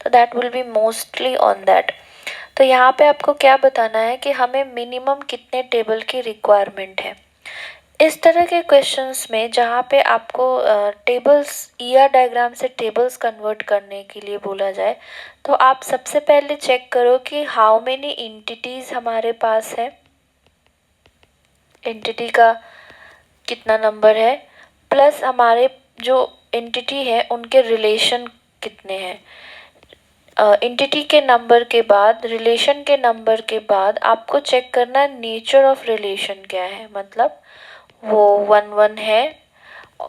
तो that will be mostly on that. तो यहाँ पे आपको क्या बताना है कि हमें मिनिमम कितने टेबल की रिक्वायरमेंट है। इस तरह के क्वेश्चंस में जहाँ पे आपको टेबल्स ईआर डायग्राम से टेबल्स कन्वर्ट करने के लिए बोला जाए, तो आप सबसे पहले चेक करो कि हाउ मेनी एंटिटीज हमारे पास है, एंटिटी का कितना नंबर है, प्लस हमारे जो एंटिटी है उनके रिलेशन कितने हैं। एंटिटी के नंबर के बाद, रिलेशन के नंबर के बाद आपको चेक करना है नेचर ऑफ रिलेशन क्या है। मतलब वो 1 1 है,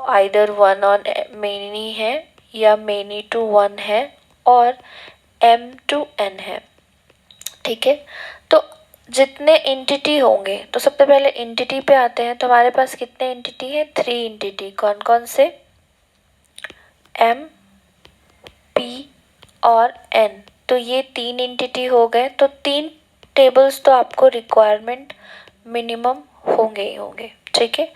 आइदर 1 ऑन मेनी है या मेनी टू 1 है और m टू n है। ठीक है, तो जितने एंटिटी होंगे, तो सबसे पहले एंटिटी पे आते हैं। तो हमारे पास कितने एंटिटी हैं? 3 एंटिटी। कौन कौन से? m, p और n। तो ये 3 एंटिटी हो गए। तो 3 टेबल्स तो आपको रिक्वायरमेंट मिनिमम होंगे ही होंगे। ठीक है,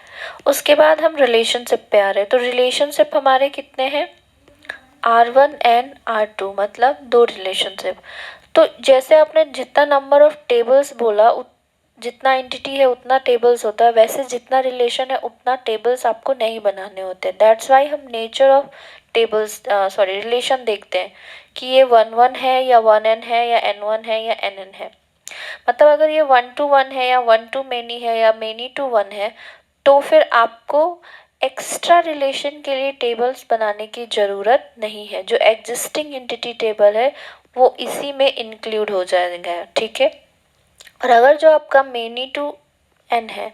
उसके बाद हम रिलेशनशिप पे आ रहे हैं। तो रिलेशनशिप हमारे कितने हैं? R1 एंड R2, मतलब 2 रिलेशनशिप। तो जैसे आपने जितना नंबर ऑफ टेबल्स बोला, जितना एंटिटी है उतना टेबल्स होता है, वैसे जितना रिलेशन है उतना टेबल्स आपको नहीं बनाने होते। दैट्स वाई हम नेचर ऑफ टेबल्स रिलेशन देखते हैं कि ये 1 1 है या 1 n है या n1 है या nn है। मतलब अगर ये 1 to 1 है या 1 to many है या many to 1 है, तो फिर आपको एक्स्ट्रा रिलेशन के लिए टेबल्स बनाने की ज़रूरत नहीं है। जो एग्जिस्टिंग एंटिटी टेबल है वो इसी में इंक्लूड हो जाएगा। ठीक है, और अगर जो आपका मेनी टू n है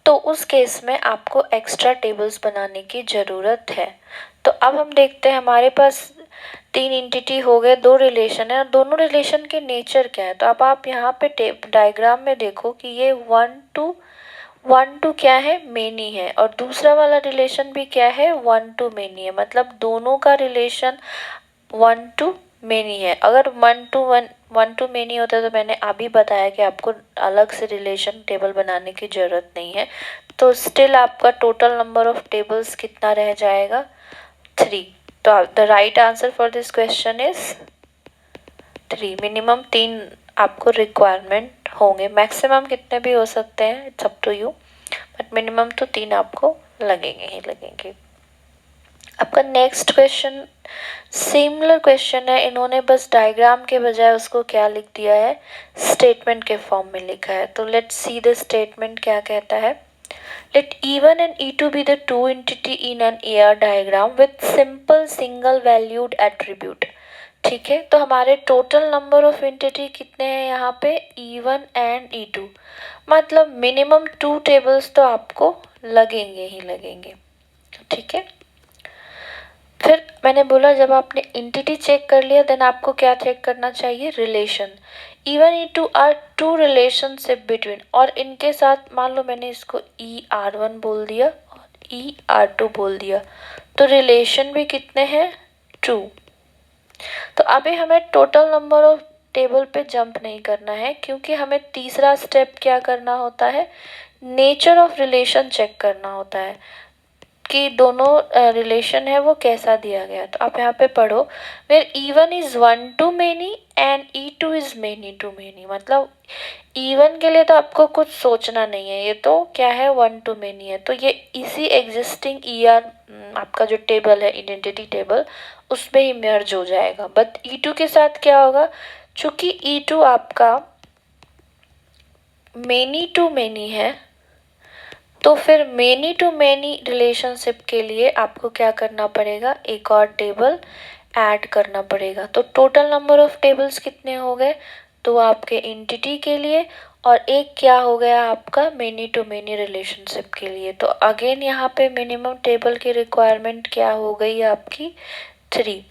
तो उस केस में आपको एक्स्ट्रा टेबल्स बनाने की ज़रूरत है। तो अब हम देखते हैं, हमारे पास 3 एंटिटी हो गए, 2 रिलेशन है, और दोनों रिलेशन के नेचर क्या है। तो अब आप यहाँ पे डायग्राम में देखो कि ये 1 to क्या है? मेनी है, और दूसरा वाला रिलेशन भी क्या है? 1 to मेनी है। मतलब दोनों का रिलेशन 1 to मेनी है। अगर 1 to मेनी होता है तो मैंने अभी बताया कि आपको अलग से रिलेशन टेबल बनाने की ज़रूरत नहीं है। तो स्टिल आपका टोटल नंबर ऑफ टेबल्स कितना रह जाएगा? 3। तो the right answer for this question is 3। Minimum 3 आपको रिक्वायरमेंट होंगे, मैक्सिमम कितने भी हो सकते हैं, it's up to you, but minimum तो 3 आपको लगेंगे ही लगेंगे। आपका नेक्स्ट क्वेश्चन सिमिलर क्वेश्चन है, इन्होंने बस डायग्राम के बजाय उसको क्या लिख दिया है? स्टेटमेंट के फॉर्म में लिखा है। तो लेट्स सी द स्टेटमेंट क्या कहता है। Let E1 and E2 be the two entity in an AR diagram with simple single valued attribute। ठीक है, तो हमारे टोटल नंबर ऑफ एंटिटी कितने हैं यहाँ पे? E1 and E2। मतलब मिनिमम 2 टेबल्स तो आपको लगेंगे ही लगेंगे। ठीक है, फिर मैंने बोला जब आपने एंटिटी चेक कर लिया देन आपको क्या चेक करना चाहिए? Relation. E1 E2 are two relationship between, और इनके साथ मान लो मैंने इसको ER1 बोल दिया और ER2 बोल दिया, तो रिलेशन भी कितने हैं? 2। तो अभी हमें टोटल नंबर ऑफ टेबल पे जंप नहीं करना है, क्योंकि हमें तीसरा स्टेप क्या करना होता है? नेचर ऑफ रिलेशन चेक करना होता है कि दोनों रिलेशन है वो कैसा दिया गया। तो आप यहाँ पे पढ़ो, where E1 is 1 to many and E2 is many to many। मतलब E1 के लिए तो आपको कुछ सोचना नहीं है, ये तो क्या है? 1 to many है, तो ये इसी एग्जिस्टिंग ER आपका जो टेबल है, आइडेंटिटी टेबल, उसमें ही मर्ज हो जाएगा। बट E2 के साथ क्या होगा? चूंकि E2 आपका many to many है, तो फिर मेनी टू मेनी रिलेशनशिप के लिए आपको क्या करना पड़ेगा? एक और टेबल ऐड करना पड़ेगा। तो टोटल नंबर ऑफ टेबल्स कितने हो गए? 2 आपके एंटिटी के लिए और एक क्या हो गया आपका? मेनी टू मेनी रिलेशनशिप के लिए। तो अगेन यहाँ पे मिनिमम टेबल की रिक्वायरमेंट क्या हो गई आपकी? 3।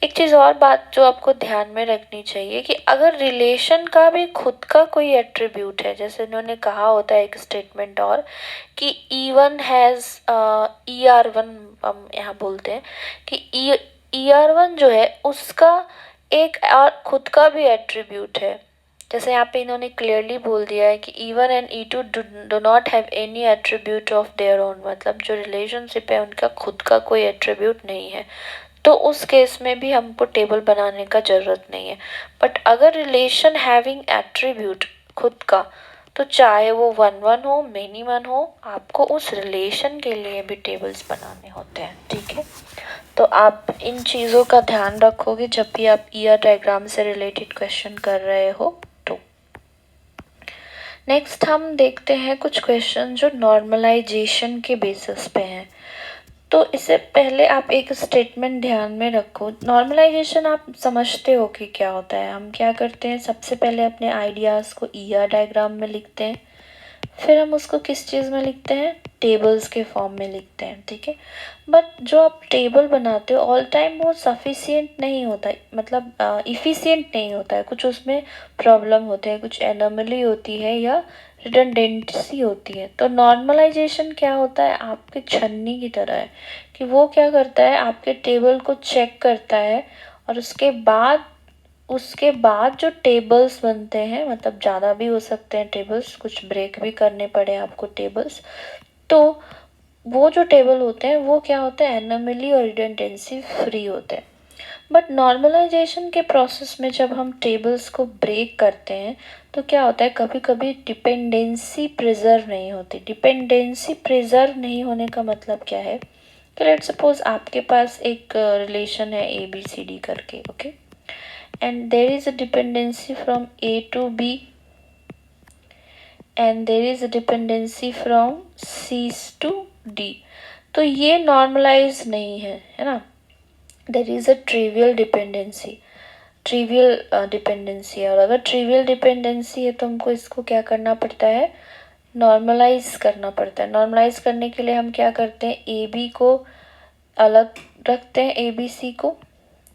एक चीज़ और बात जो आपको ध्यान में रखनी चाहिए कि अगर रिलेशन का भी खुद का कोई एट्रीब्यूट है, जैसे इन्होंने कहा होता है एक स्टेटमेंट और कि E1 हैज़ ER1, हम यहाँ बोलते हैं कि ER1 जो है उसका एक और खुद का भी एट्रीब्यूट है। जैसे यहाँ पे इन्होंने क्लियरली बोल दिया है कि E1 and E2 do not have any attribute of their own. मतलब जो रिलेशनशिप है उनका खुद का कोई एट्रीब्यूट नहीं है। तो उस केस में भी हमको टेबल बनाने का ज़रूरत नहीं है। बट अगर रिलेशन हैविंग एट्रीब्यूट खुद का, तो चाहे वो 1 1 हो, मेनी वन हो, आपको उस रिलेशन के लिए भी टेबल्स बनाने होते हैं। ठीक है, तो आप इन चीज़ों का ध्यान रखोगे जब भी आप ईयर डायग्राम से रिलेटेड क्वेश्चन कर रहे हो। तो नेक्स्ट हम देखते हैं कुछ क्वेश्चन जो नॉर्मलाइजेशन के बेसिस पे हैं। तो इससे पहले आप एक स्टेटमेंट ध्यान में रखो। नॉर्मलाइजेशन आप समझते हो कि क्या होता है। हम क्या करते हैं, सबसे पहले अपने आइडियाज़ को ईआर डायग्राम में लिखते हैं, फिर हम उसको किस चीज़ में लिखते हैं, टेबल्स के फॉर्म में लिखते हैं। ठीक है, बट जो आप टेबल बनाते हो ऑल टाइम वो सफिशिएंट नहीं होता, मतलब इफ़िशिएंट नहीं होता है। कुछ उसमें प्रॉब्लम होते हैं, कुछ एनोमली होती है या रिडंडेंसी होती है। तो नॉर्मलाइजेशन क्या होता है, आपके छन्नी की तरह है कि वो क्या करता है, आपके टेबल को चेक करता है और उसके बाद जो टेबल्स बनते हैं, मतलब ज़्यादा भी हो सकते हैं टेबल्स, कुछ ब्रेक भी करने पड़े आपको टेबल्स, तो वो जो टेबल होते हैं वो क्या होते हैं, एनोमली और रिडंडेंसी फ्री होते हैं। बट नॉर्मलाइजेशन के प्रोसेस में जब हम टेबल्स को ब्रेक करते हैं तो क्या होता है, कभी कभी डिपेंडेंसी प्रिजर्व नहीं होती। डिपेंडेंसी प्रिजर्व नहीं होने का मतलब क्या है कि लेट्स सपोज आपके पास एक रिलेशन है ए बी सी डी करके, okay, and there is a dependency from A to B and there is a dependency from C to D। तो ये नॉर्मलाइज नहीं है ना। There is a trivial dependency, है, और अगर ट्रिवियल डिपेंडेंसी है तो हमको इसको क्या करना पड़ता है, नॉर्मलाइज करना पड़ता है। नॉर्मलाइज करने के लिए हम क्या करते हैं, ए बी को अलग रखते हैं, ए बी सी को,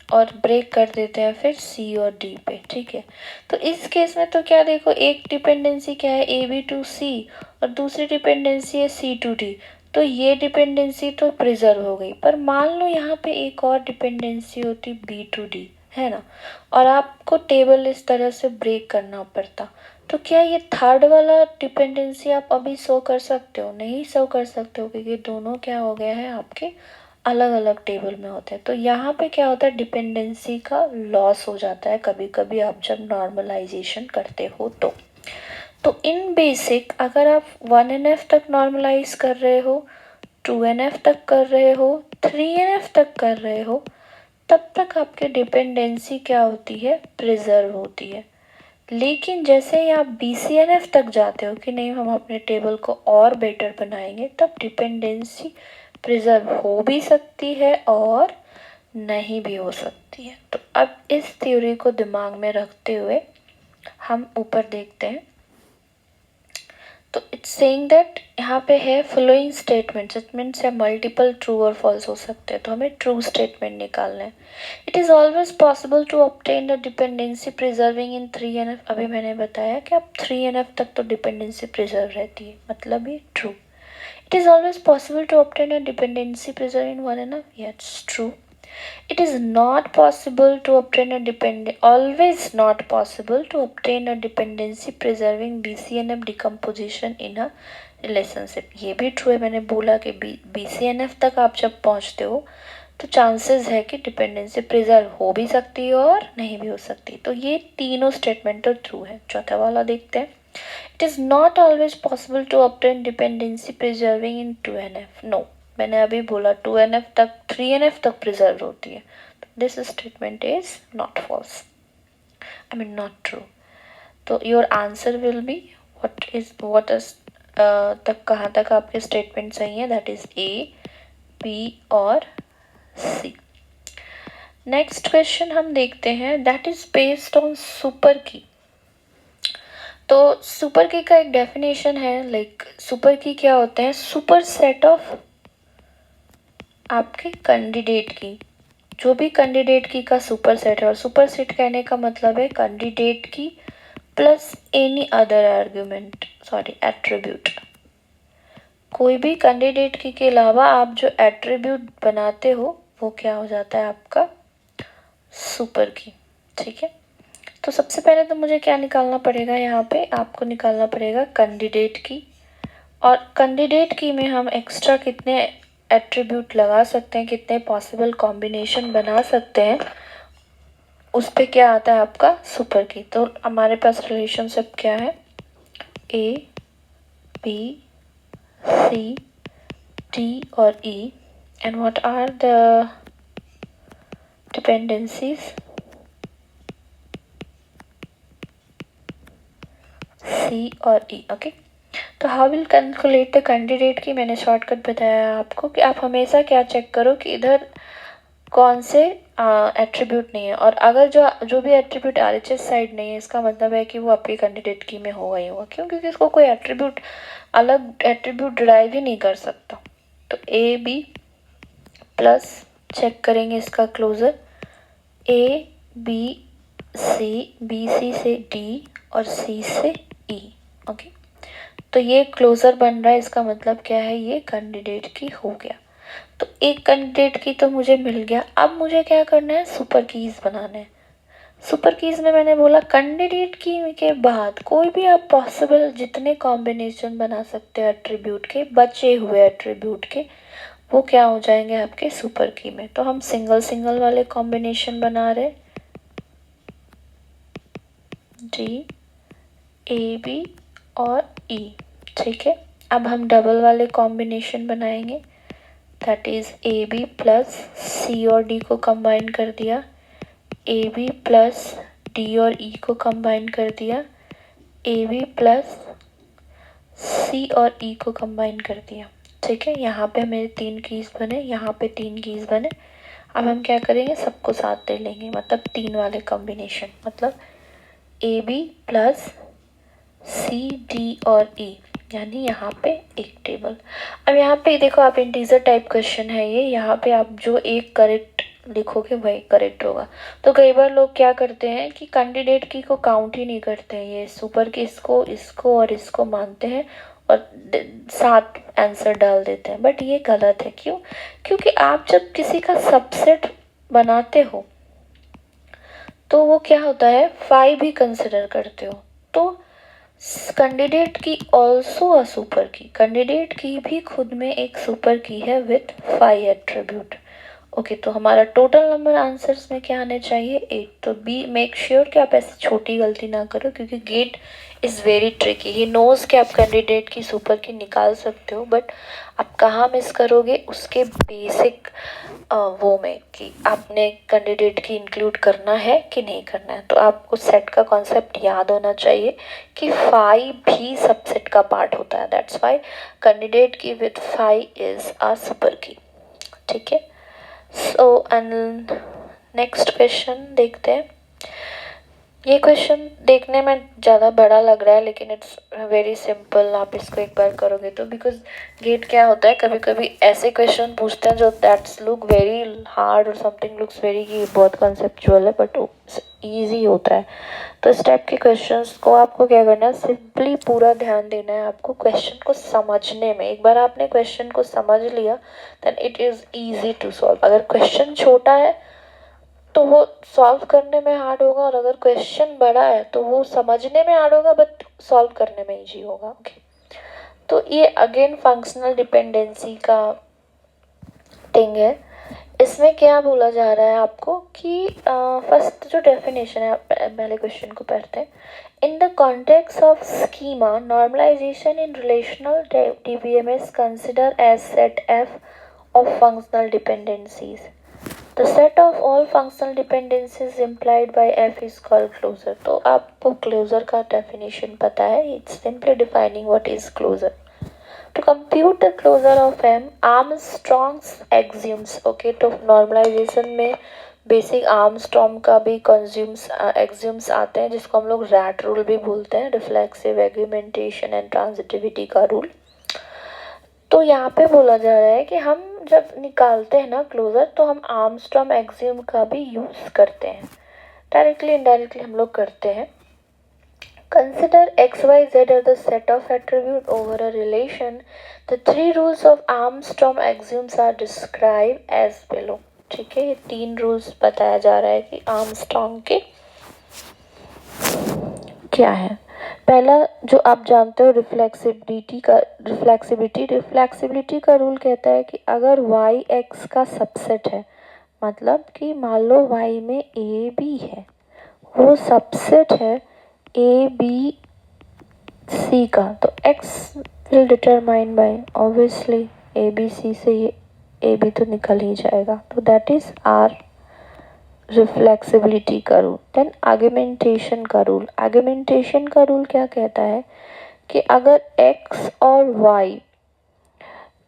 और ब्रेक कर देते हैं फिर सी और डी पे। ठीक है, तो इस केस में तो क्या देखो, एक डिपेंडेंसी क्या है, ए बी टू सी, और दूसरी डिपेंडेंसी है सी टू डी। तो ये डिपेंडेंसी तो प्रिजर्व हो गई, पर मान लो यहाँ पे एक और डिपेंडेंसी होती बी टू डी, है ना, और आपको टेबल इस तरह से ब्रेक करना पड़ता, तो क्या ये थर्ड वाला डिपेंडेंसी आप अभी शो कर सकते हो? नहीं शो कर सकते हो, क्योंकि दोनों क्या हो गया है, आपके अलग अलग टेबल में होते हैं। तो यहाँ पे क्या होता है, डिपेंडेंसी का लॉस हो जाता है कभी कभी आप जब नॉर्मलाइजेशन करते हो। तो इन बेसिक अगर आप 1NF तक नॉर्मलाइज कर रहे हो, 2NF तक कर रहे हो, 3NF तक कर रहे हो, तब तक आपकी डिपेंडेंसी क्या होती है, प्रिजर्व होती है। लेकिन जैसे ही आप BCNF तक जाते हो कि नहीं हम अपने टेबल को और बेटर बनाएंगे, तब डिपेंडेंसी प्रिजर्व हो भी सकती है और नहीं भी हो सकती है। तो अब इस थ्योरी को दिमाग में रखते हुए हम ऊपर देखते हैं। तो इट्स सेइंग दैट यहाँ पे है फॉलोइंग स्टेटमेंट्स, इट मीन्स या मल्टीपल ट्रू और फॉल्स हो सकते हैं, तो हमें ट्रू स्टेटमेंट निकालना है। It is always possible to obtain the dependency preserving in 3NF। अभी मैंने बताया कि अब 3NF तक तो डिपेंडेंसी प्रिजर्व रहती है, मतलब ये true. It is always possible to obtain a dependency preserve in 1NF. Yeah, it's true. It is not possible to obtain a always not possible to obtain a dependency preserving BCNF decomposition in a relationship. ये भी true है। मैंने बोला कि BCNF तक आप जब पहुंचते हो तो चांसेस है कि डिपेंडेंसी प्रिजर्व हो भी सकती है और नहीं भी हो सकती। तो ये तीनों स्टेटमेंट तो ट्रू है। चौथा वाला देखते हैं। It is not always possible to obtain dependency preserving in 2NF. No, मैंने अभी बोला 2NF तक 3NF तक प्रिजर्व होती है। This statement is not false. I mean not true. तो your answer will be what is तक कहाँ तक आपके स्टेटमेंट सही है, that is A, B और C. नेक्स्ट क्वेश्चन हम देखते हैं, that is based on super की। तो सुपर की का एक डेफिनेशन है, लाइक सुपर की क्या होते हैं, सुपर सेट ऑफ आपके कैंडिडेट की, जो भी कैंडिडेट की का सुपर सेट है। और सुपर सेट कहने का मतलब है कैंडिडेट की plus any other argument, attribute. कोई भी कैंडिडेट की के अलावा आप जो एट्रीब्यूट बनाते हो वो क्या हो जाता है, आपका सुपर की। ठीक है, तो सबसे पहले तो मुझे क्या निकालना पड़ेगा, यहाँ पे आपको निकालना पड़ेगा कैंडिडेट की। और कैंडिडेट की में हम एक्स्ट्रा कितने एट्रीब्यूट लगा सकते हैं, कितने पॉसिबल कॉम्बिनेशन बना सकते हैं, उस पे क्या आता है आपका सुपर की। तो हमारे पास रिलेशनशिप क्या है, ए बी सी डी और E, and what are the dependencies, C और ई। ओके, तो how will calculate the candidate की मैंने शॉर्टकट बताया आपको कि आप हमेशा क्या चेक करो कि इधर कौन से एट्रीब्यूट नहीं है, और अगर जो भी एट्रीब्यूट RHS साइड नहीं है, इसका मतलब है कि वो आपके कैंडिडेट की में होगा ही होगा। क्यों? क्योंकि इसको कोई एट्रीब्यूट अलग एट्रीब्यूट डिराइव ही नहीं कर सकता। तो ए बी प्लस चेक करेंगे इसका क्लोजर, ए बी सी से डी और सी से ई। ओके, तो ये क्लोजर बन रहा है, इसका मतलब क्या है, ये कैंडिडेट की हो गया। तो एक कैंडिडेट की तो मुझे मिल गया। अब मुझे क्या करना है, सुपर कीज बनाना है। सुपर कीज में मैंने बोला कैंडिडेट की के बाद कोई भी आप पॉसिबल जितने कॉम्बिनेशन बना सकते हो एट्रीब्यूट के, बचे हुए एट्रीब्यूट के, वो क्या हो जाएंगे आपके सुपर की में। तो हम सिंगल सिंगल वाले कॉम्बिनेशन बना रहे, डी ए बी और ई। ठीक है, अब हम डबल वाले कॉम्बिनेशन बनाएंगे, that is A B plus C और डी को कंबाइन कर दिया, ए बी प्लस डी और ई को कंबाइन कर दिया, ए बी प्लस सी और ई को कंबाइन कर दिया। ठीक है, यहाँ पे मेरे 3 कीज बने, यहाँ पे 3 कीज बने। अब हम क्या करेंगे, सबको साथ दे लेंगे, मतलब 3 वाले कॉम्बिनेशन, मतलब A B plus C D और ई, यानी यहाँ पे एक टेबल। अब यहाँ पे देखो, आप इंटीजर टाइप क्वेश्चन है ये, यहाँ पे आप जो एक करेक्ट लिखोगे वही करेक्ट होगा। तो कई बार लोग क्या करते हैं कि कैंडिडेट की को काउंट ही नहीं करते हैं, ये सुपर की इसको और इसको मानते हैं और 7 आंसर डाल देते हैं, बट ये गलत है। क्यों? क्योंकि आप जब किसी का सबसेट बनाते हो तो वो क्या होता है, 5 भी कंसिडर करते हो। तो कैंडिडेट की ऑल्सो अ सुपर की, कैंडिडेट की भी खुद में एक सुपर की है विथ 5 एट्रीब्यूट। ओके, तो हमारा टोटल नंबर आंसर्स में क्या आने चाहिए, 8। तो बी मेक श्योर कि आप ऐसी छोटी गलती ना करो, क्योंकि GATE is very tricky. He knows कि आप कैंडिडेट की सुपर की निकाल सकते हो, बट आप कहाँ मिस करोगे, उसके बेसिक वो में कि आपने कैंडिडेट की इंक्लूड करना है कि नहीं करना है। तो आपको सेट का कॉन्सेप्ट याद होना चाहिए कि 5 भी सबसेट का पार्ट होता है, दैट्स वाई कैंडिडेट की विथ 5 इज अ सुपर की। ठीक है, सो एंड नेक्स्ट क्वेश्चन देखते हैं। ये क्वेश्चन देखने में ज़्यादा बड़ा लग रहा है, लेकिन इट्स वेरी सिंपल। आप इसको एक बार करोगे तो, बिकॉज गेट क्या होता है, कभी कभी ऐसे क्वेश्चन पूछते हैं जो दैट्स लुक वेरी हार्ड और समथिंग लुक्स वेरी कि बहुत कॉन्सेप्चुअल है, बट ईजी होता है। तो इस टाइप के क्वेश्चंस को आपको क्या करना है, सिंपली पूरा ध्यान देना है आपको क्वेश्चन को समझने में। एक बार आपने क्वेश्चन को समझ लिया then it is easy to solve. अगर क्वेश्चन छोटा है तो वो सॉल्व करने में हार्ड होगा, और अगर क्वेश्चन बड़ा है तो वो समझने में हार्ड होगा बट सॉल्व करने में इजी होगा। ओके, तो ये अगेन फंक्शनल डिपेंडेंसी का थिंग है। इसमें क्या बोला जा रहा है आपको कि फर्स्ट जो डेफिनेशन है, पहले क्वेश्चन को पढ़ते हैं। In the context of schema normalisation in relational DBMS consider as set F of functional dependencies. The set of all functional dependencies implied by F is called closure. तो आपको closure का definition पता है, it's simply defining what is closure. To compute the closure of M, Armstrong's axioms. Okay, तो normalization में basic Armstrong का भी axioms आते हैं, जिसको हम लोग रैट रूल भी बोलते हैं, रिफ्लेक्सिव एग्रीमेंटेशन एंड ट्रांजिटिविटी का रूल। तो यहाँ पे बोला जा रहा है कि हम जब निकालते हैं ना क्लोजर, तो हम आर्मस्ट्रॉन्ग एक्सियम का भी यूज़ करते हैं, डायरेक्टली इनडायरेक्टली हम लोग करते हैं। Consider X Y Z are the set of attribute over a relation, the 3 rules of Armstrong axioms are describe as below. ठीक है, ये 3 रूल्स बताया जा रहा है कि आर्मस्ट्रॉन्ग के क्या है। पहला जो आप जानते हो रिफ्लेक्सिबिलिटी का रूल कहता है कि अगर y x का सबसेट है, मतलब कि मान लो y में a b है, वो सबसेट है a b c का, तो x will determine by obviously a b c से ये a b तो निकल ही जाएगा, तो दैट इज आर रिफ्लेक्सिबिलिटी का रूल। देन आर्गुमेंटेशन का रूल क्या कहता है कि अगर x और y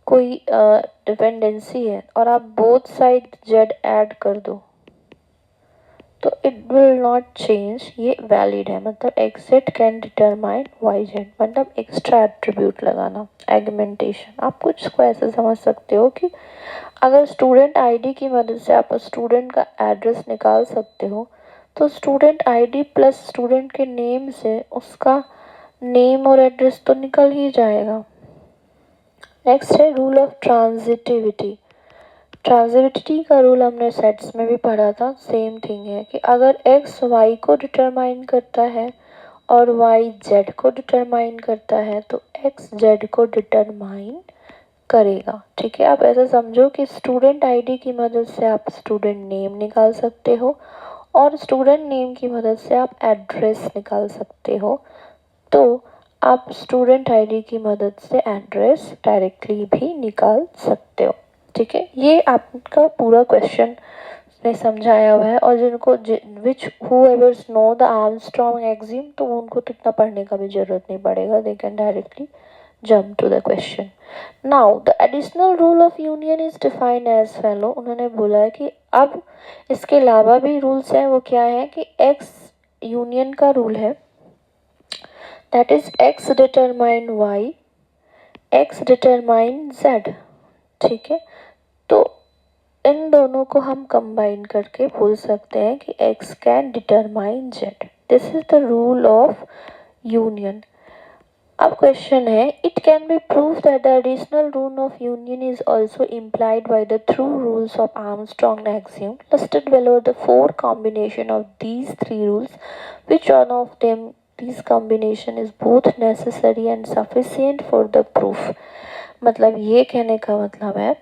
कोई डिपेंडेंसी है और आप बोथ साइड z ऐड कर दो तो इट विल नॉट चेंज, ये वैलिड है, मतलब x कैन डिटरमाइन y, मतलब एक्स्ट्रा एट्रीब्यूट लगाना, आर्गुमेंटेशन। आप कुछ को ऐसे समझ सकते हो कि अगर स्टूडेंट आईडी की मदद से आप स्टूडेंट का एड्रेस निकाल सकते हो, तो स्टूडेंट आईडी प्लस स्टूडेंट के नेम से उसका नेम और एड्रेस तो निकल ही जाएगा। नेक्स्ट है रूल ऑफ ट्रांजिटिविटी का रूल हमने सेट्स में भी पढ़ा था, सेम थिंग है कि अगर x y को डिटरमाइन करता है और y z को डिटरमाइन करता है तो x z को डिटरमाइन करेगा। ठीक है, आप ऐसा समझो कि स्टूडेंट आईडी की मदद से आप स्टूडेंट नेम निकाल सकते हो और स्टूडेंट नेम की मदद से आप एड्रेस निकाल सकते हो, तो आप स्टूडेंट आईडी की मदद से एड्रेस डायरेक्टली भी निकाल सकते हो। ठीक है, ये आपका पूरा क्वेश्चन ने समझाया हुआ है, और जिनको विच whoever's know the Armstrong axiom, तो उनको तो इतना पढ़ने का भी जरूरत नहीं पड़ेगा, they can directly jump to the question. Now the additional rule of union is defined as follow. उन्होंने बोला है कि अब इसके अलावा भी रूल्स हैं, वो क्या है कि x यूनियन का रूल है, that is x determine y, x determine z। ठीक है, तो इन दोनों को हम कंबाइन करके बोल सकते हैं कि x can determine z। This is the rule of union. अब क्वेश्चन है, it can be prove that the additional rule of union is also implied by the through rules of Armstrong axiom listed below the four combination of these three rules, which one of them these combination is both necessary and sufficient for the proof। मतलब ये कहने का मतलब है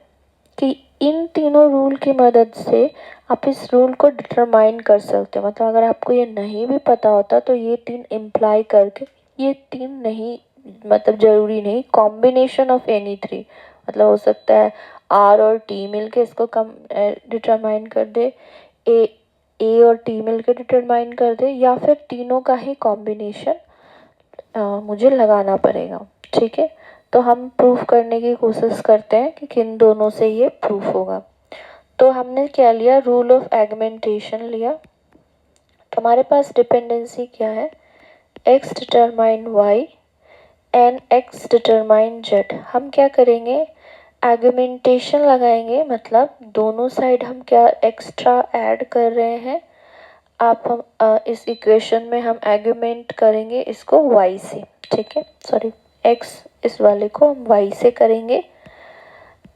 कि इन तीनों rule की मदद से आप इस रूल को डिटरमाइन कर सकते हो, मतलब अगर आपको ये नहीं भी पता होता तो ये तीन इम्प्लाई करके, ये तीन नहीं मतलब जरूरी नहीं, कॉम्बिनेशन ऑफ एनी थ्री, मतलब हो सकता है आर और टी मिलके इसको कम डिटरमाइन कर दे, ए और टी मिलके डिटरमाइन कर दे, या फिर तीनों का ही कॉम्बिनेशन मुझे लगाना पड़ेगा। ठीक है, तो हम प्रूफ करने की कोशिश करते हैं कि किन दोनों से ये प्रूफ होगा। तो हमने क्या लिया, रूल ऑफ एगमेंटेशन लिया, तो हमारे पास डिपेंडेंसी क्या है, x determine y and x determine z। हम क्या करेंगे, एगमेंटेशन लगाएंगे, मतलब दोनों साइड हम क्या एक्स्ट्रा ऐड कर रहे हैं, हम इस इक्वेशन में हम एगमेंट करेंगे इसको y से। ठीक है, सॉरी x, इस वाले को हम y से करेंगे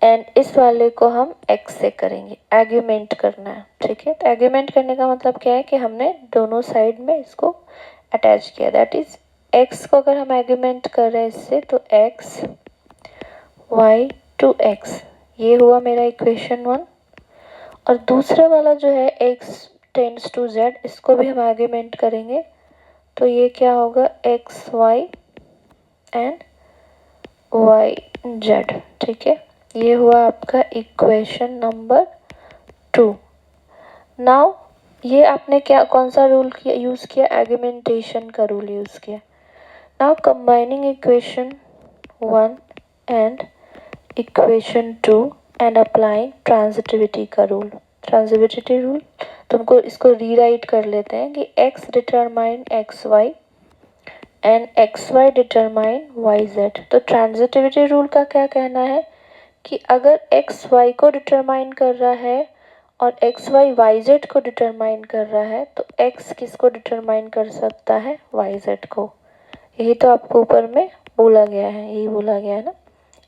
एंड इस वाले को हम x से करेंगे, एगमेंट करना है। ठीक है, तो एगमेंट करने का मतलब क्या है कि हमने दोनों साइड में इसको अटैच किया, दैट इज x को अगर हम एगमेंट कर रहे हैं इससे तो x y टू x, ये हुआ मेरा इक्वेशन 1। और दूसरा वाला जो है x टेंड्स टू z, इसको भी हम एगमेंट करेंगे, तो ये क्या होगा, x y and y z। ठीक है, ये हुआ आपका इक्वेशन नंबर 2। नाउ ये आपने क्या कौन सा रूल किया यूज़ किया, एगमेंटेशन का रूल यूज़ किया। Now combining equation 1 and equation 2 and applying transitivity का रूल, ट्रांजिटिविटी रूल, तुमको इसको रीराइट कर लेते हैं कि x determine X Y and X Y determine Y Z. तो ट्रांजिटिविटी रूल का क्या कहना है कि अगर x y को डिटरमाइन कर रहा है और x y y z को डिटरमाइन कर रहा है, तो x किसको डिटरमाइन कर सकता है, y z को। यही तो आपको ऊपर में बोला गया है, यही बोला गया है ना,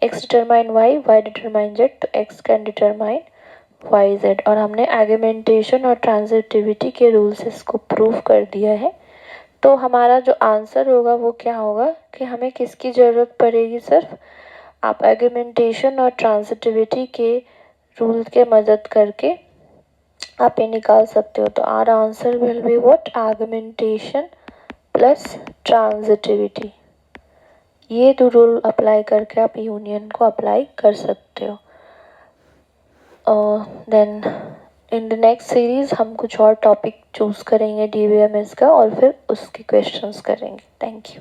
x determine y, y determine z, तो x can determine Y Z. और हमने एगमेंटेशन और ट्रांजिटिविटी के रूल से इसको प्रूव कर दिया है। तो हमारा जो आंसर होगा वो क्या होगा कि हमें किसकी ज़रूरत पड़ेगी, सिर्फ आप आर्गुमेंटेशन और ट्रांजिटिविटी के रूल के मदद करके आप ये निकाल सकते हो। तो our answer will be what, argumentation plus transitivity. ये दो रूल अप्लाई करके आप यूनियन को अप्लाई कर सकते हो। Then in the next series हम कुछ और टॉपिक चूज करेंगे DBMS का और फिर उसके क्वेश्चंस करेंगे। Thank you.